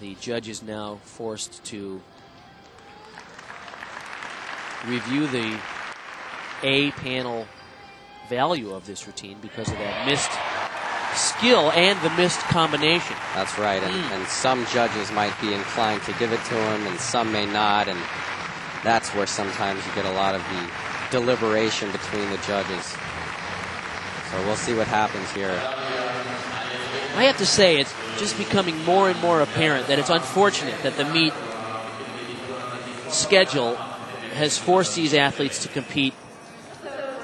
The judge is now forced to review the A panel value of this routine because of that missed skill and the missed combination. That's right, and some judges might be inclined to give it to him and some may not, and that's where sometimes you get a lot of the deliberation between the judges. So we'll see what happens here. I have to say, it's just becoming more and more apparent that it's unfortunate that the meet schedule has forced these athletes to compete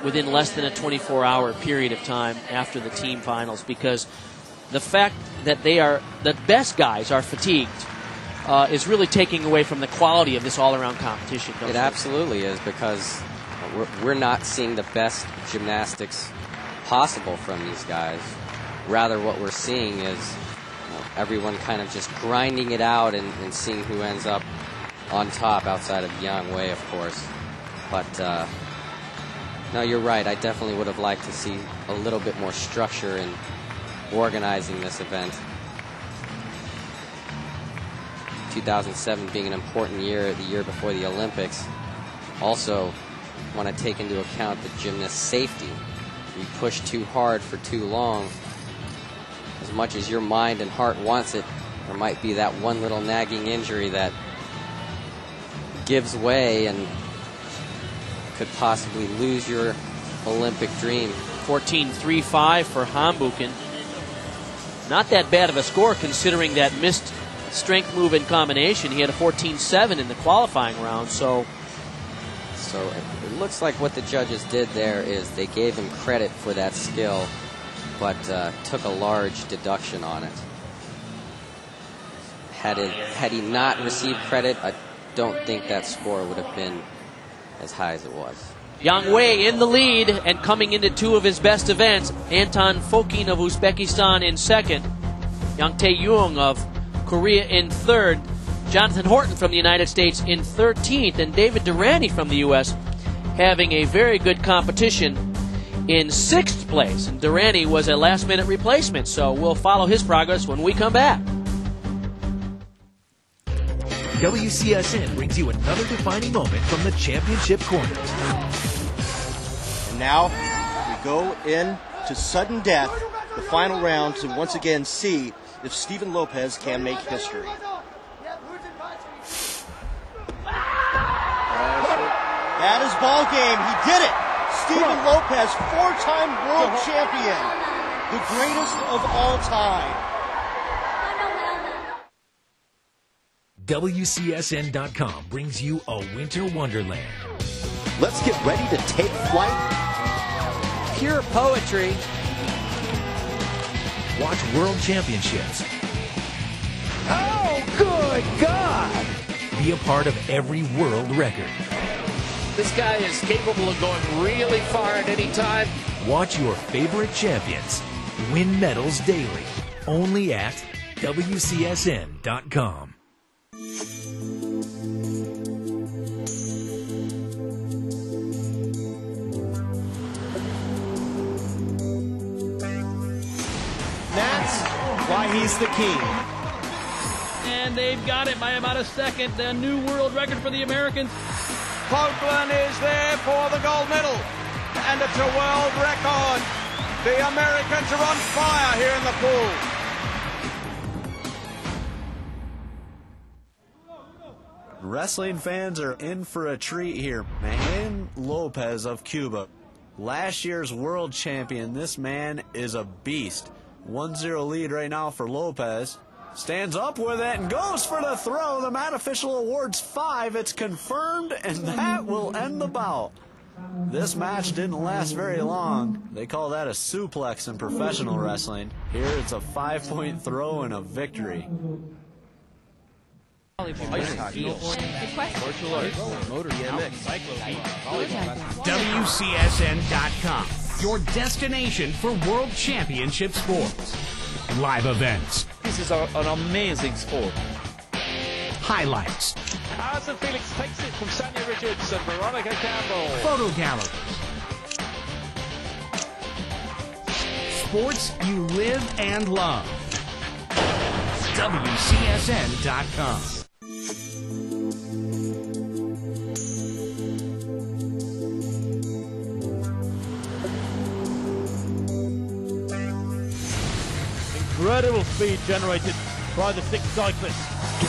within less than a 24-hour period of time after the team finals, because the fact that the best guys are fatigued is really taking away from the quality of this all-around competition. It absolutely is, because we're not seeing the best gymnastics possible from these guys. Rather, what we're seeing is everyone kind of just grinding it out and seeing who ends up on top, outside of Yang Wei, of course. But no, you're right. I definitely would have liked to see a little bit more structure in organizing this event. 2007 being an important year, the year before the Olympics. Also want to take into account the gymnast safety. You push too hard for too long, as much as your mind and heart wants it, there might be that one little nagging injury that gives way and could possibly lose your Olympic dream. 14.35 for Hambuchen. Not that bad of a score considering that missed strength move in combination. He had a 14.7 in the qualifying round, so it looks like what the judges did there is they gave him credit for that skill, but took a large deduction on it. Had he not received credit, I don't think that score would have been as high as it was. Yang Wei in the lead and coming into two of his best events. Anton Fokin of Uzbekistan in second. Yang Tae-young of Korea in third. Jonathan Horton from the United States in 13th. And David Durrani from the U.S. having a very good competition in 6th place. And Durrani was a last-minute replacement, so we'll follow his progress when we come back. WCSN brings you another defining moment from the championship corners. And now we go in to sudden death, the final round, to once again see if Steven Lopez can make history. That is ball game. He did it. Steven Lopez, four-time world champion, the greatest of all time. WCSN.com brings you a winter wonderland. Let's get ready to take flight. Pure poetry. Watch World Championships. Oh, good God! Be a part of every world record. This guy is capable of going really far at any time. Watch your favorite champions win medals daily. Only at WCSN.com. That's why he's the king. And they've got it by about a second. The new world record for the Americans. Coughlin is there for the gold medal. And it's a world record. The Americans are on fire here in the pool. Wrestling fans are in for a treat here. Mahan Lopez of Cuba. Last year's world champion. This man is a beast. 1-0 lead right now for Lopez. Stands up with it and goes for the throw. The mat official awards 5. It's confirmed, and that will end the bout. This match didn't last very long. They call that a suplex in professional wrestling. Here it's a 5-point throw and a victory. WCSN.com, your destination for World Championship sports. Live events. This is an amazing sport. Highlights. Alison Felix takes it from Sanya Richards and Veronica Campbell. Photo gallery. Sports you live and love. WCSN.com. Incredible speed generated by the 6 cyclists.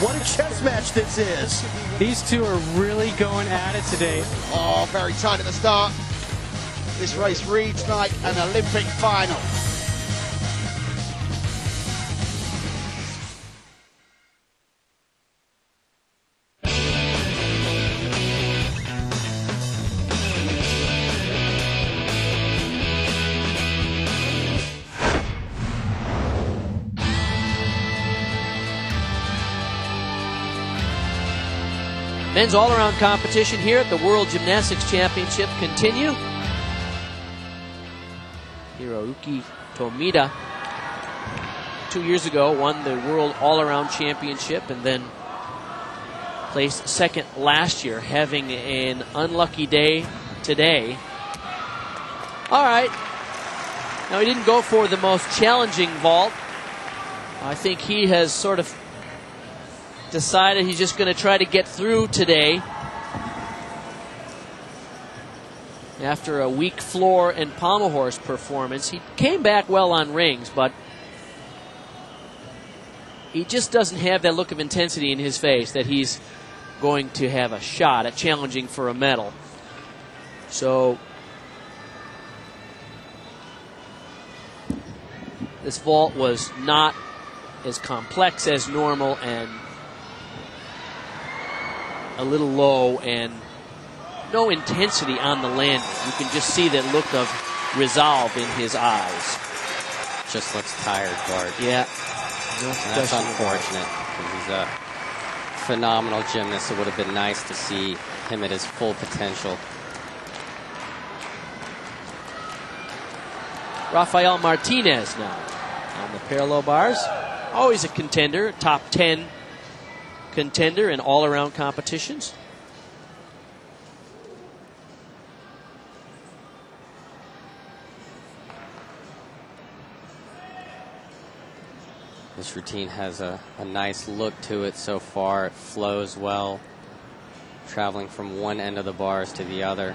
What a chess match this is. These two are really going at it today. Oh, very tight at the start. This race reads like an Olympic final. Men's all-around competition here at the World Gymnastics Championship continue. Hiroyuki Tomita 2 years ago won the World All-Around Championship and then placed second last year, having an unlucky day today. All right. Now, he didn't go for the most challenging vault. I think he has sort of decided he's just going to try to get through today after a weak floor and pommel horse performance. He came back well on rings, but he just doesn't have that look of intensity in his face that he's going to have a shot at challenging for a medal. So this vault was not as complex as normal and a little low and no intensity on the landing. You can just see that look of resolve in his eyes. Just looks tired, Bart. Yeah. That's unfortunate because he's a phenomenal gymnast. It would have been nice to see him at his full potential. Rafael Martinez now on the parallel bars. Always a contender, top 10 contender in all-around competitions. This routine has a nice look to it so far. It flows well, traveling from one end of the bars to the other.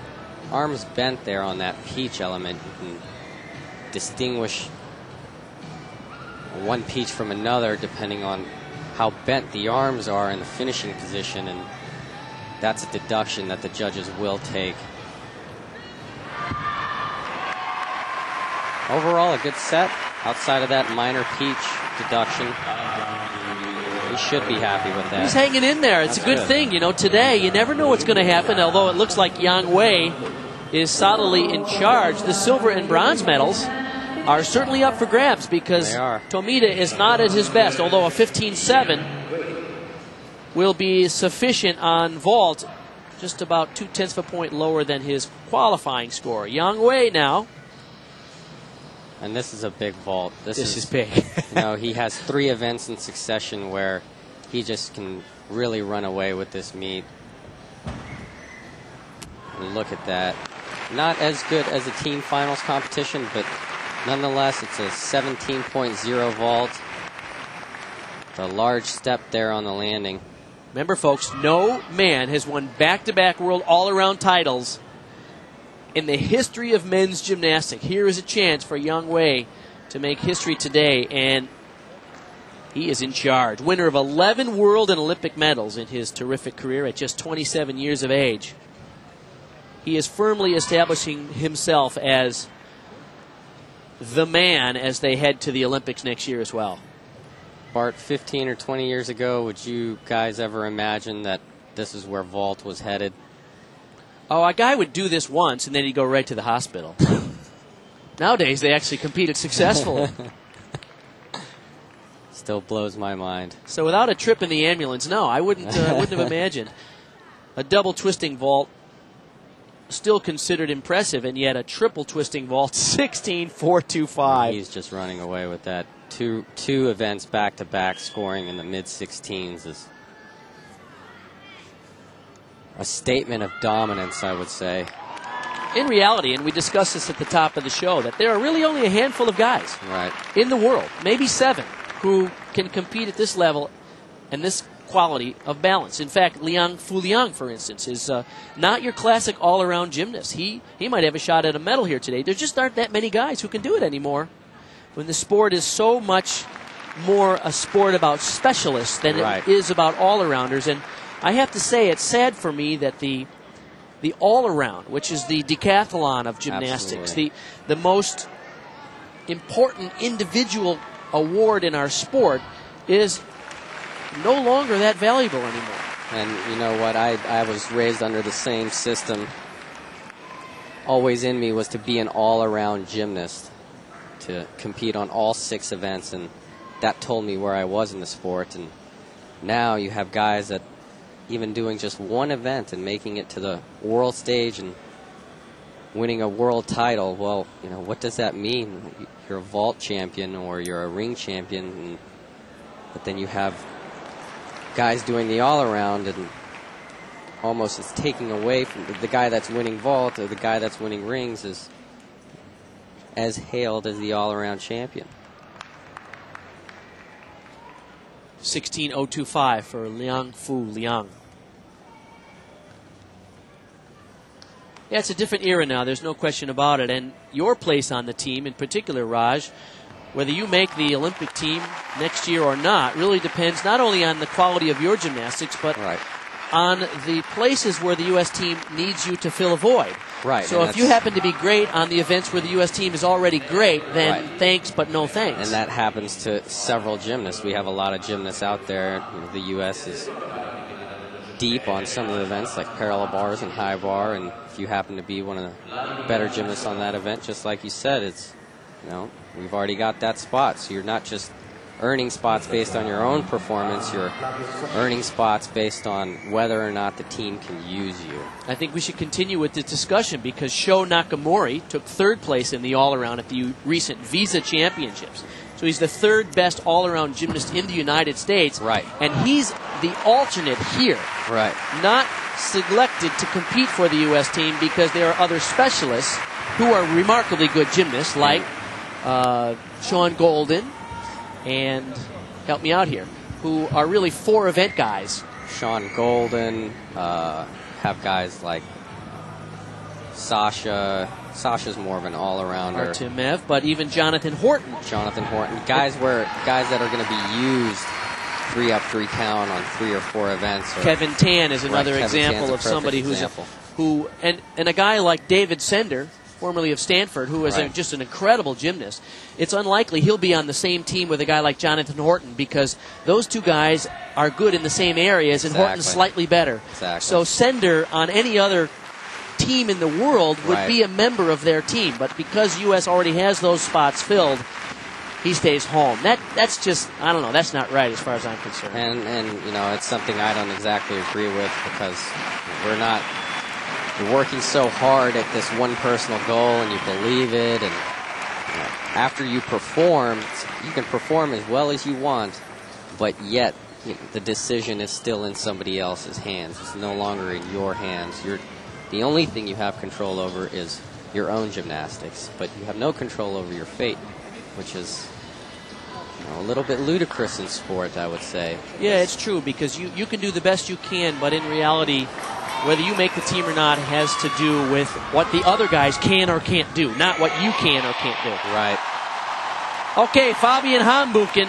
Arms bent there on that peach element. You can distinguish one peach from another depending on how bent the arms are in the finishing position, and that's a deduction that the judges will take. Overall, a good set. Outside of that minor peach deduction, he should be happy with that. He's hanging in there. It's a good thing. You know, today you never know what's going to happen, although it looks like Yang Wei is solidly in charge. The silver and bronze medals are certainly up for grabs because Tomita is not at his best, although a 15.7 will be sufficient on vault, just about 0.2 of a point lower than his qualifying score. Yang Wei now. And this is a big vault. This is big. You know, he has 3 events in succession where he just can really run away with this meet. And look at that. Not as good as a team finals competition, but nonetheless, it's a 17.0 vault. It's a large step there on the landing. Remember, folks, no man has won back-to-back world all-around titles in the history of men's gymnastics. Here is a chance for Yang Wei to make history today, and he is in charge. Winner of 11 world and Olympic medals in his terrific career at just 27 years of age. He is firmly establishing himself as the man as they head to the Olympics next year as well. Bart, 15 or 20 years ago, would you guys ever imagine that this is where vault was headed? Oh, a guy would do this once and then he'd go right to the hospital. Nowadays, they actually competed successfully. Still blows my mind. So without a trip in the ambulance, no, I wouldn't have imagined. A double twisting vault, still considered impressive, and yet a triple twisting vault, 16.425. He's just running away with that. Two events back-to-back, scoring in the mid-16s is a statement of dominance, I would say. In reality, and we discussed this at the top of the show, that there are really only a handful of guys in the world, maybe 7, who can compete at this level and this quality of balance. In fact, Liang Fuliang, for instance, is not your classic all-around gymnast. He might have a shot at a medal here today. There just aren't that many guys who can do it anymore when the sport is so much more a sport about specialists than it is about all-arounders. And I have to say, it's sad for me that the all-around, which is the decathlon of gymnastics, the most important individual award in our sport, is no longer that valuable anymore. And you know what? I was raised under the same system. Always in me was to be an all-around gymnast, to compete on all 6 events, and that told me where I was in the sport. And now you have guys that even doing just one event and making it to the world stage and winning a world title. Well, you know, what does that mean? You're a vault champion or you're a ring champion, but then you have guys doing the all-around, and almost it's taking away from the guy that's winning vault, or the guy that's winning rings is as hailed as the all-around champion. 16.025 for Liang Fuliang. Yeah, it's a different era now. There's no question about it. And your place on the team, in particular, Raj, whether you make the Olympic team next year or not, really depends not only on the quality of your gymnastics, but on the places where the U.S. team needs you to fill a void. Right. So if you happen to be great on the events where the U.S. team is already great, then thanks, but no thanks. And that happens to several gymnasts. We have a lot of gymnasts out there. You know, the U.S. is deep on some of the events, like parallel bars and high bar, and if you happen to be one of the better gymnasts on that event, just like you said, it's, you know, we've already got that spot. So you're not just earning spots based on your own performance, you're earning spots based on whether or not the team can use you. I think we should continue with this discussion because Sho Nakamori took 3rd place in the all-around at the recent Visa Championships. So he's the 3rd best all-around gymnast in the United States. Right. And he's the alternate here. Right. Not selected to compete for the U.S. team because there are other specialists who are remarkably good gymnasts, like Sean Golden and, help me out here, who are really 4 event guys. Sean Golden, have guys like Sasha. Sasha's more of an all-arounder. Artemev, but even Jonathan Horton. Guys that are going to be used 3 up, 3 count on 3 or 4 events. Kevin Tan is another example of somebody and a guy like David Sender, formerly of Stanford, who is just an incredible gymnast. It's unlikely he'll be on the same team with a guy like Jonathan Horton because those 2 guys are good in the same areas, and Horton's slightly better. So Sender on any other team in the world would be a member of their team, but because U.S. already has those spots filled, he stays home. That's just, I don't know, that's not right as far as I'm concerned. And you know, it's something I don't exactly agree with because you're working so hard at this one personal goal and you believe it, and you know, after you perform, you can perform as well as you want, but yet the decision is still in somebody else's hands. It's no longer in your hands. The only thing you have control over is your own gymnastics, but you have no control over your fate, which is a little bit ludicrous in sport, I would say. Yeah, it's true, because you can do the best you can, but in reality, whether you make the team or not has to do with what the other guys can or can't do, not what you can or can't do. Right. Okay, Fabian Hambuchen,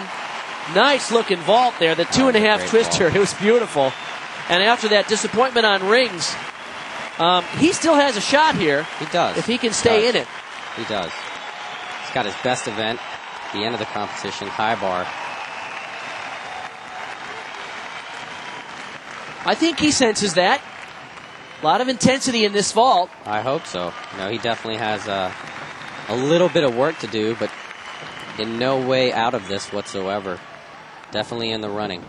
nice looking vault there, the 2.5 twister, it was beautiful. And after that disappointment on rings, he still has a shot here. He does. If he can stay in it. He does. He's got his best event at the end of the competition, high bar. I think he senses that. A lot of intensity in this vault. I hope so. He definitely has a little bit of work to do, but in no way out of this whatsoever. Definitely in the running.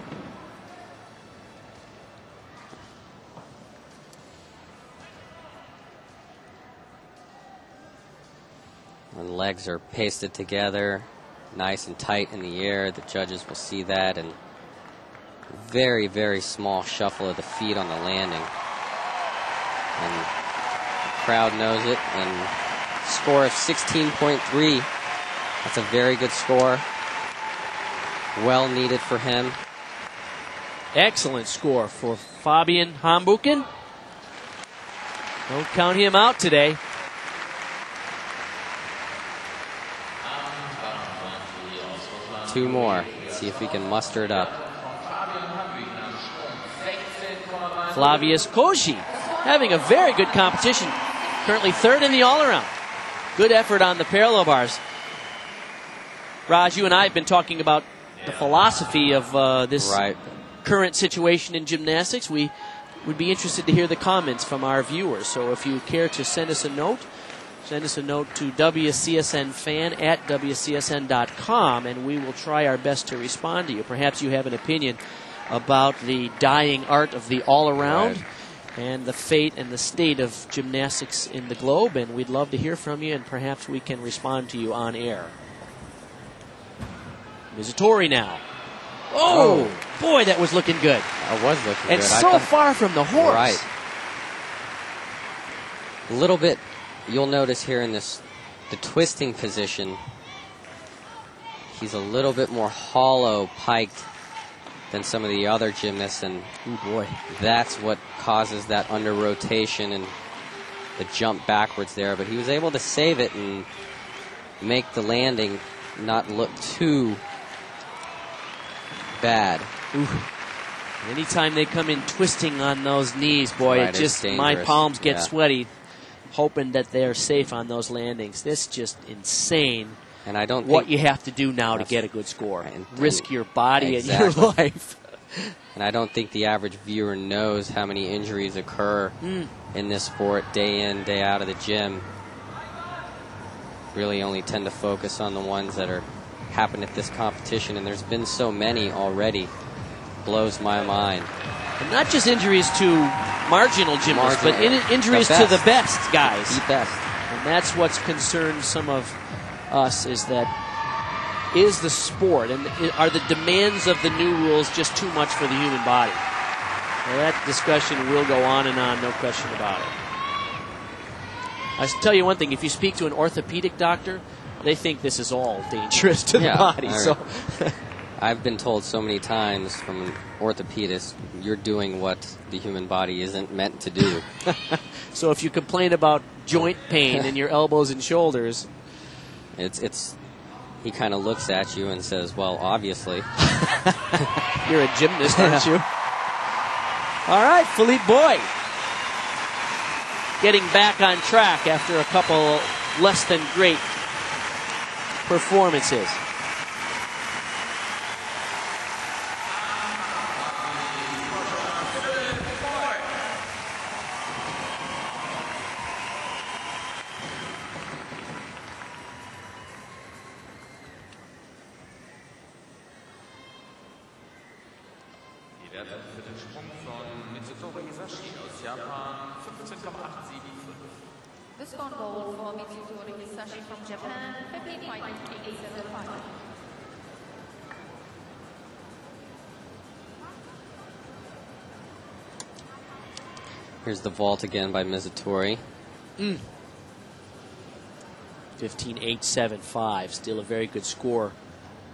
And legs are pasted together, nice and tight in the air. The judges will see that, and very, very small shuffle of the feet on the landing. And the crowd knows it, and score of 16.3. That's a very good score. well needed for him. Excellent score for Fabian Hambuchen. Don't count him out today. Two more. Let's see if we can muster it up. Flavius Koji having a very good competition. Currently third in the all-around. Good effort on the parallel bars. Raj, you and I have been talking about the philosophy of this current situation in gymnastics. We would be interested to hear the comments from our viewers. So if you care to send us a note to WCSNfan@WCSN.com, and we will try our best to respond to you. Perhaps you have an opinion about the dying art of the all-around and the fate and the state of gymnastics in the globe, and we'd love to hear from you, and perhaps we can respond to you on air. Mizutori now. Oh, boy, that was looking good. It was looking good. And so far from the horse. Right. A little bit, you'll notice here in this, the twisting position, he's a little bit more hollow piked than some of the other gymnasts, and that's what causes that under rotation and the jump backwards there. But he was able to save it and make the landing not look too bad. Anytime they come in twisting on those knees, boy, it just, my palms get sweaty, hoping that they're safe on those landings. This is just insane. And I don't what think you have to do now to get a good score. Risk your body and your life. And I don't think the average viewer knows how many injuries occur in this sport day in, day out of the gym. Really only tend to focus on the ones that are happen at this competition, and there's been so many already. Blows my mind. And not just injuries to marginal gymnasts, but injuries to the best guys. The best. And that's what's concerned some of us, is that is the sport and are the demands of the new rules just too much for the human body? Well, that discussion will go on and on, no question about it. I should tell you one thing, if you speak to an orthopedic doctor, they think this is all dangerous to the body. So I've been told so many times from an orthopedist, you're doing what the human body isn't meant to do. So if you complain about joint pain in your elbows and shoulders, he kind of looks at you and says, well, obviously. You're a gymnast, aren't you? All right, Philippe Boy getting back on track after a couple less than great performances. The stone goal for Mitsutori Hisashi from Japan, 15.875. Here's the vault again by Mizutori. 15.875, still a very good score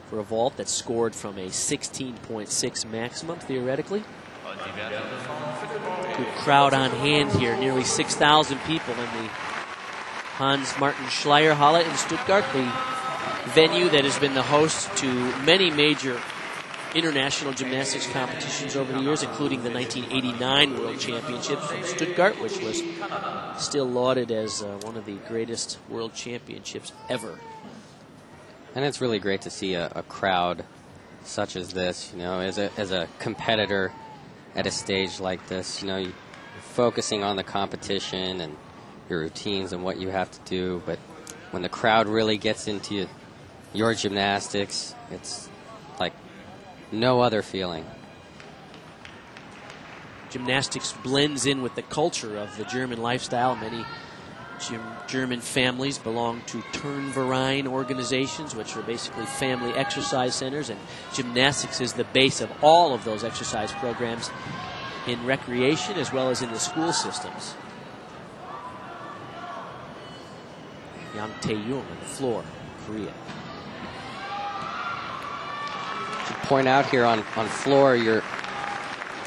for a vault that's scored from a 16.6 maximum, theoretically. Good crowd on hand here, nearly 6,000 people in the Hans-Martin Schleyer Halle in Stuttgart, the venue that has been the host to many major international gymnastics competitions over the years, including the 1989 World Championships from Stuttgart, which was still lauded as one of the greatest World Championships ever. And it's really great to see a crowd such as this, you know, as a competitor at a stage like this, you know, you're focusing on the competition and your routines and what you have to do, but when the crowd really gets into your gymnastics, it's like no other feeling. Gymnastics blends in with the culture of the German lifestyle. Many German families belong to Turnverein organizations, which are basically family exercise centers, and gymnastics is the base of all of those exercise programs in recreation as well as in the school systems. Yang Tae-young on the floor, Korea. should point out here on floor,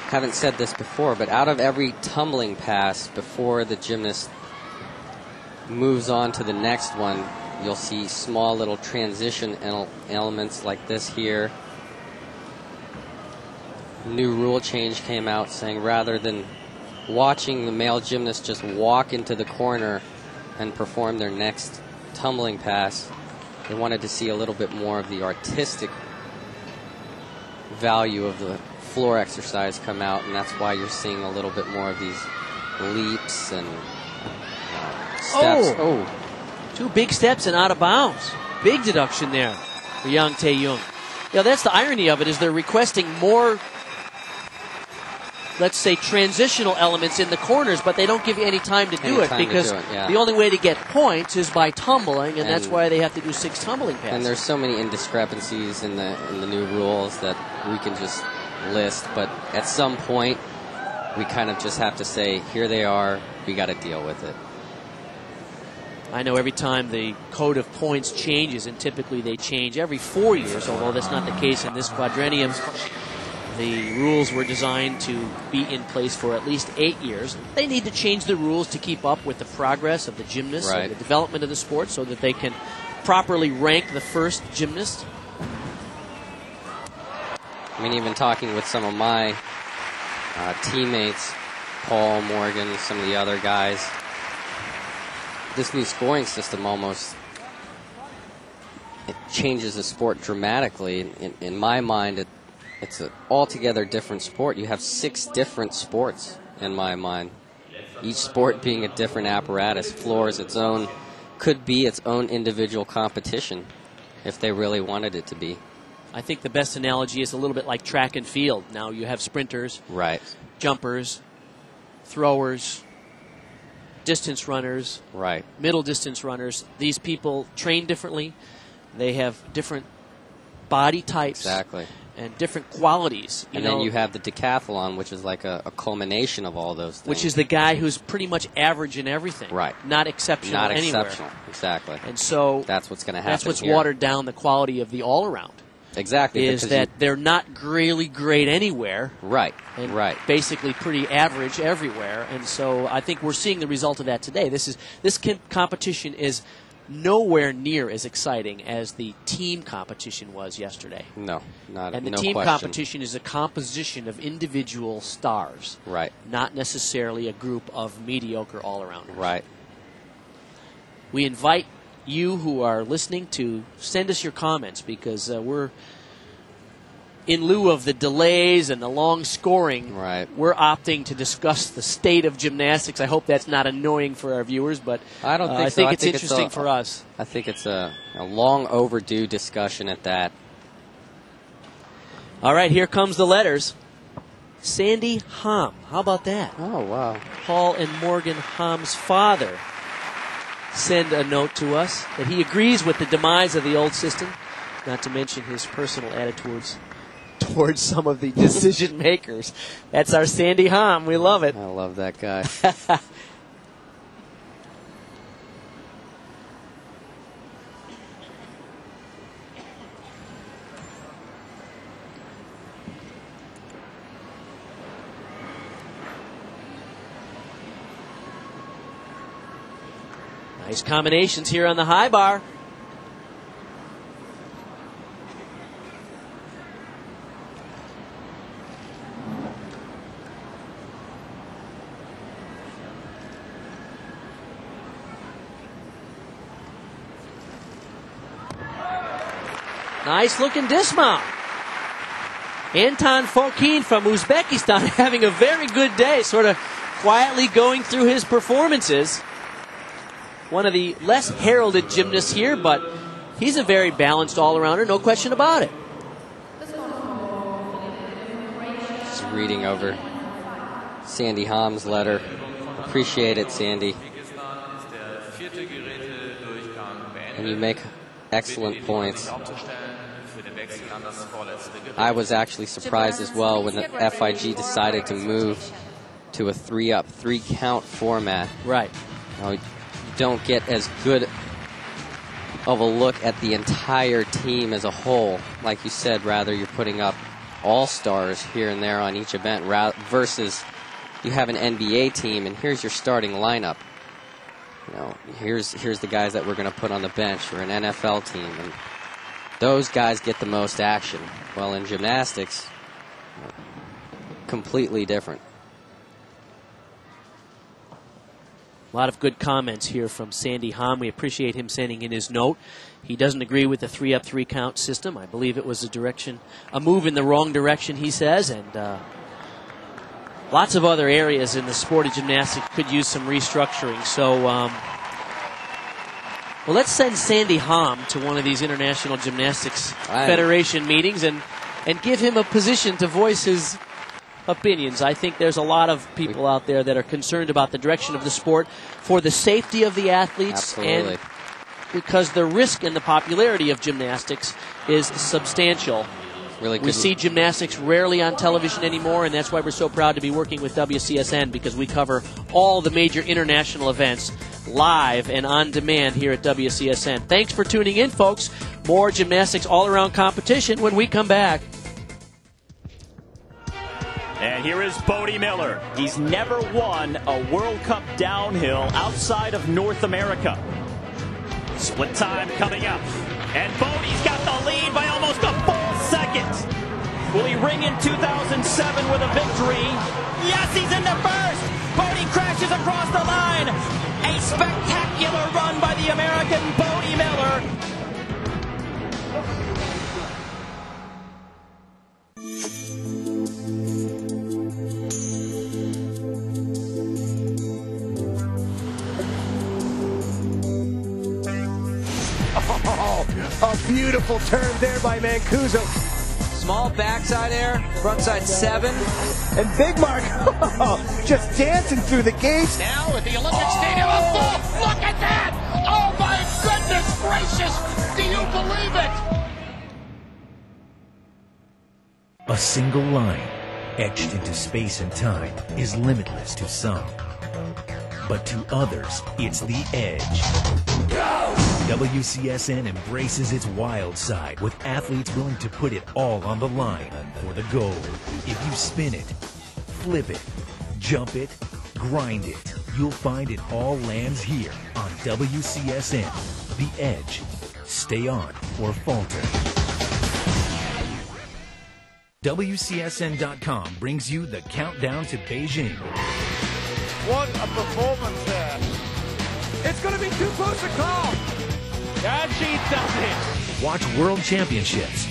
haven't said this before, but out of every tumbling pass before the gymnast moves on to the next one, you'll see small little transition elements like this here. New rule change came out saying rather than watching the male gymnast just walk into the corner and perform their next tumbling pass, they wanted to see a little bit more of the artistic value of the floor exercise come out, and that's why you're seeing a little bit more of these leaps and steps. Oh, 2 big steps and out of bounds. Big deduction there for Yang Tae-young. Yeah, that's the irony of it, is they're requesting more, let's say, transitional elements in the corners, but they don't give you any time to do it because the only way to get points is by tumbling, and that's why they have to do 6 tumbling passes. And there's so many indiscrepancies in the new rules that we can just list, but at some point we kind of just have to say, here they are, we got to deal with it. I know every time the code of points changes, and typically they change every 4 years, although that's not the case in this quadrennium. The rules were designed to be in place for at least 8 years. They need to change the rules to keep up with the progress of the gymnasts and the development of the sport so that they can properly rank the first gymnast. I mean, even talking with some of my teammates, Paul, Morgan, some of the other guys, this new scoring system almost it changes the sport dramatically. In my mind, it's an altogether different sport. You have 6 different sports in my mind, each sport being a different apparatus. Floor is its own, could be its own individual competition if they really wanted it to be. I think the best analogy is a little bit like track and field. Now you have sprinters, jumpers, throwers, distance runners, middle distance runners. These people train differently. They have different body types and different qualities. And then you have the decathlon, which is like a culmination of all those things. Which is the guy who's pretty much average in everything. Not exceptional anywhere. Not exceptional, exactly. And so that's what's going to happen. That's what's watered down the quality of the all-around. Exactly. Is that they're not really great anywhere. And basically pretty average everywhere. And so I think we're seeing the result of that today. This competition is nowhere near as exciting as the team competition was yesterday. No question. And the team competition is a composition of individual stars. Not necessarily a group of mediocre all-arounders. We invite you who are listening to send us your comments, because we're, in lieu of the delays and the long scoring, we're opting to discuss the state of gymnastics. I hope that's not annoying for our viewers, but I don't think I think it's interesting for us. I think it's a long overdue discussion at that. All right, here comes the letters. Sandy Hamm. How about that? Oh, wow. Paul and Morgan Hamm's father send a note to us that he agrees with the demise of the old system, not to mention his personal attitudes towards some of the decision makers. That's our Sandy Hamm. We love it. I love that guy. Nice combinations here on the high bar. Nice looking dismount. Anton Fokin from Uzbekistan having a very good day, sort of quietly going through his performances. One of the less heralded gymnasts here, but he's a very balanced all-arounder, no question about it. Just reading over Sandy Hamm's letter. Appreciate it, Sandy. And you make excellent points. I was actually surprised as well when the FIG decided to move to a 3-up, 3-count format. Right. You don't get as good of a look at the entire team as a whole. Like you said, rather you're putting up all-stars here and there on each event versus you have an NBA team and here's your starting lineup. You know, here's the guys that we're going to put on the bench, or an NFL team, and those guys get the most action. Well, in gymnastics, completely different. A lot of good comments here from Sandy Hahn. We appreciate him sending in his note. He doesn't agree with the 3-up 3-count system. I believe it was a move in the wrong direction, he says, and lots of other areas in the sport of gymnastics could use some restructuring. So, well, let's send Sandy Hahn to one of these International Gymnastics Federation meetings and give him a position to voice his opinions. I think there's a lot of people out there that are concerned about the direction of the sport for the safety of the athletes. Absolutely. And because the risk and the popularity of gymnastics is substantial. Really we see gymnastics rarely on television anymore, and that's why we're so proud to be working with WCSN, because we cover all the major international events live and on demand here at WCSN. Thanks for tuning in, folks. More gymnastics all-around competition when we come back. And here is Bodie Miller. He's never won a World Cup downhill outside of North America. Split time coming up. And Bodie's got the lead by almost a full second. Will he ring in 2007 with a victory? Yes, he's in the first. Bodie crashes across the line. A spectacular run by the American Bodie Miller. A beautiful turn there by Mancuso. Small backside air, frontside 7. And Big Mark, just dancing through the gates. Now at the Olympic Stadium, look at that! Oh my goodness gracious! Do you believe it? A single line, etched into space and time, is limitless to some. But to others, it's the edge. Go! WCSN embraces its wild side with athletes willing to put it all on the line for the gold. If you spin it, flip it, jump it, grind it, you'll find it all lands here on WCSN. The Edge. Stay on or falter. WCSN.com brings you the countdown to Beijing. What a performance there. It's going to be too close to call. And she does it. Watch World Championships.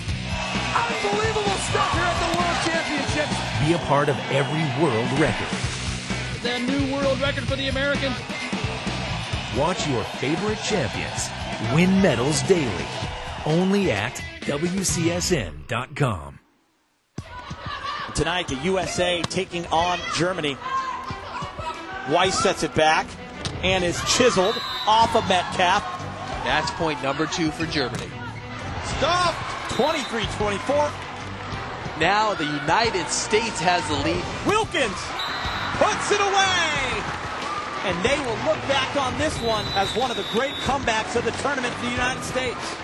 Unbelievable stuff here at the World Championships. Be a part of every world record. The new world record for the Americans. Watch your favorite champions win medals daily. Only at WCSN.com. Tonight, the USA taking on Germany. Weiss sets it back and is chiseled off of Metcalf. Match point number 2 for Germany. Stop! 23-24. Now the United States has the lead. Wilkins puts it away! And they will look back on this one as one of the great comebacks of the tournament for the United States.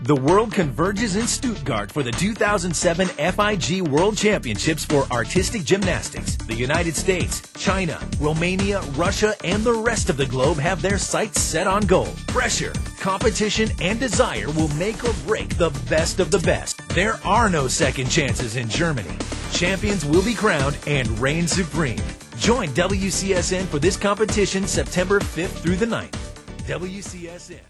The world converges in Stuttgart for the 2007 FIG World Championships for Artistic Gymnastics. The United States, China, Romania, Russia, and the rest of the globe have their sights set on gold. Pressure, competition, and desire will make or break the best of the best. There are no second chances in Germany. Champions will be crowned and reign supreme. Join WCSN for this competition September 5th through the 9th. WCSN.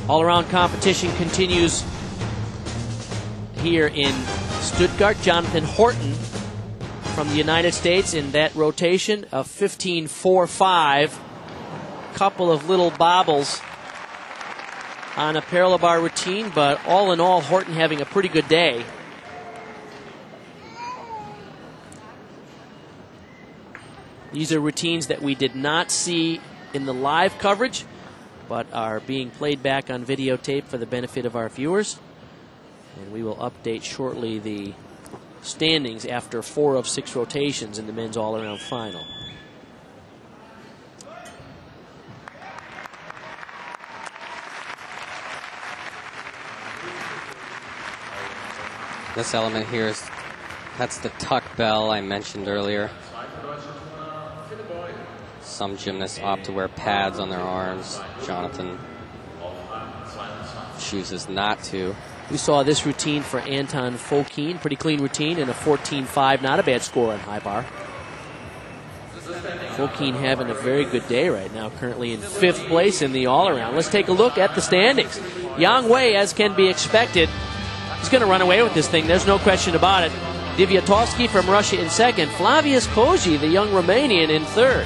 All-around competition continues here in Stuttgart. Jonathan Horton from the United States in that rotation, a 15.45. Couple of little bobbles on a parallel bar routine, but all in all, Horton having a pretty good day. These are routines that we did not see in the live coverage, but are being played back on videotape for the benefit of our viewers. And we will update shortly the standings after 4 of 6 rotations in the men's all-around final. This element here is, that's the tuck bell I mentioned earlier. Some gymnasts opt to wear pads on their arms. Jonathan chooses not to. We saw this routine for Anton Fokine. Pretty clean routine and a 14.5. Not a bad score on high bar. Fokine having a very good day right now, currently in 5th place in the all-around. Let's take a look at the standings. Yang Wei, as can be expected, he's going to run away with this thing. There's no question about it. Diviatovsky from Russia in 2nd. Flavius Koji, the young Romanian, in 3rd.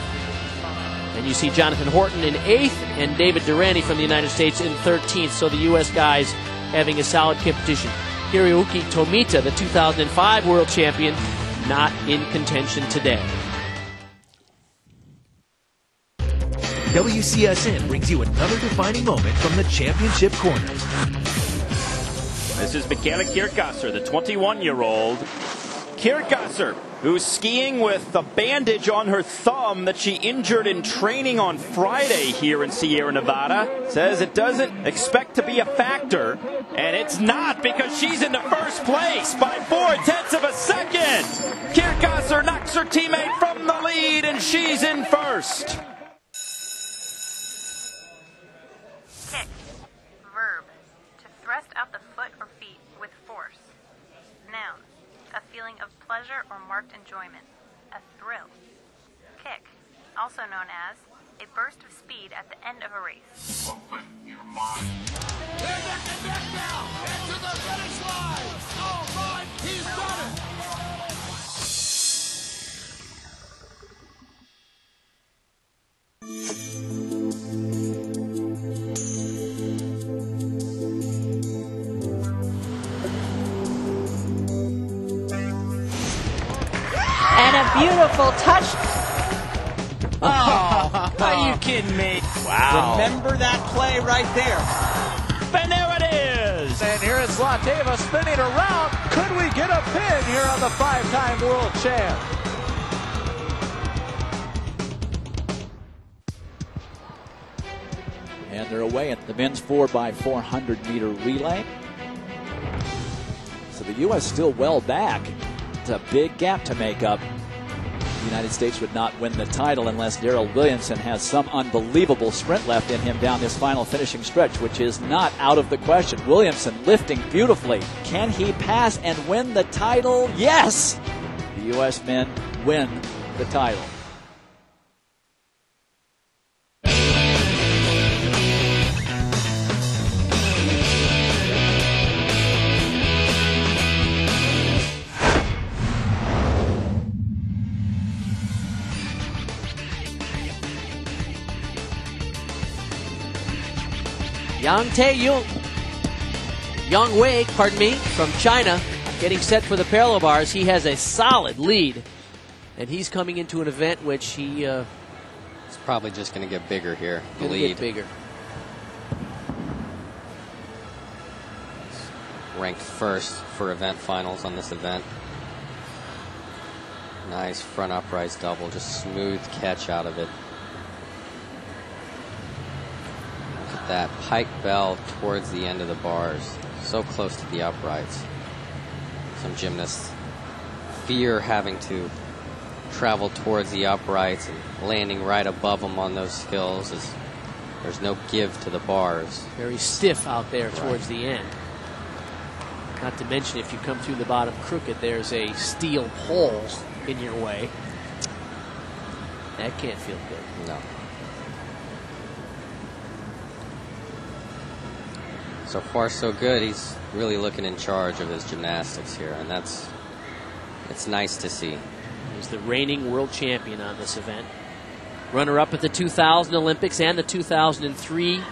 And you see Jonathan Horton in 8th and David Durrani from the United States in 13th. So the U.S. guys having a solid competition. Hiroyuki Tomita, the 2005 world champion, not in contention today. WCSN brings you another defining moment from the championship corner. This is Michaela Kiergasser, the 21-year-old. Kiergasser, who's skiing with the bandage on her thumb that she injured in training on Friday here in Sierra Nevada, says it doesn't expect to be a factor, and it's not because she's in the 1st place by 0.4 of a second. Kiergasser knocks her teammate from the lead, and she's in 1st. Kick. Verb. To thrust out the foot or feet with force. Noun. A feeling of pleasure or marked enjoyment. A thrill. Kick. Also known as a burst of speed at the end of a race. Open your mind. They're neck and neck now. Into the finish line. All right, he's done it. And a beautiful touch. Oh, are you kidding me? Wow. Remember that play right there. And there it is. And here is Zlateva spinning around. Could we get a pin here on the 5-time world champ? And they're away at the men's 4x400 meter relay. So the U.S. still well back. It's a big gap to make up. The United States would not win the title unless Darrell Williamson has some unbelievable sprint left in him down this final finishing stretch, which is not out of the question. Williamson lifting beautifully. Can he pass and win the title? Yes! The U.S. men win the title. Yang Wei, from China, getting set for the parallel bars. He has a solid lead, and he's coming into an event which he it's probably just going to get bigger here. The lead get bigger. Ranked 1st for event finals on this event. Nice front uprights double, just smooth catch out of it. That pike bell towards the end of the bars, so close to the uprights. Some gymnasts fear having to travel towards the uprights and landing right above them on those skills, as there's no give to the bars. Very stiff out there towards the end. Not to mention, if you come through the bottom crooked, there's a steel pole in your way. That can't feel good. No. So far, so good. He's really looking in charge of his gymnastics here, and it's nice to see. He's the reigning world champion on this event. Runner-up at the 2000 Olympics and the 2003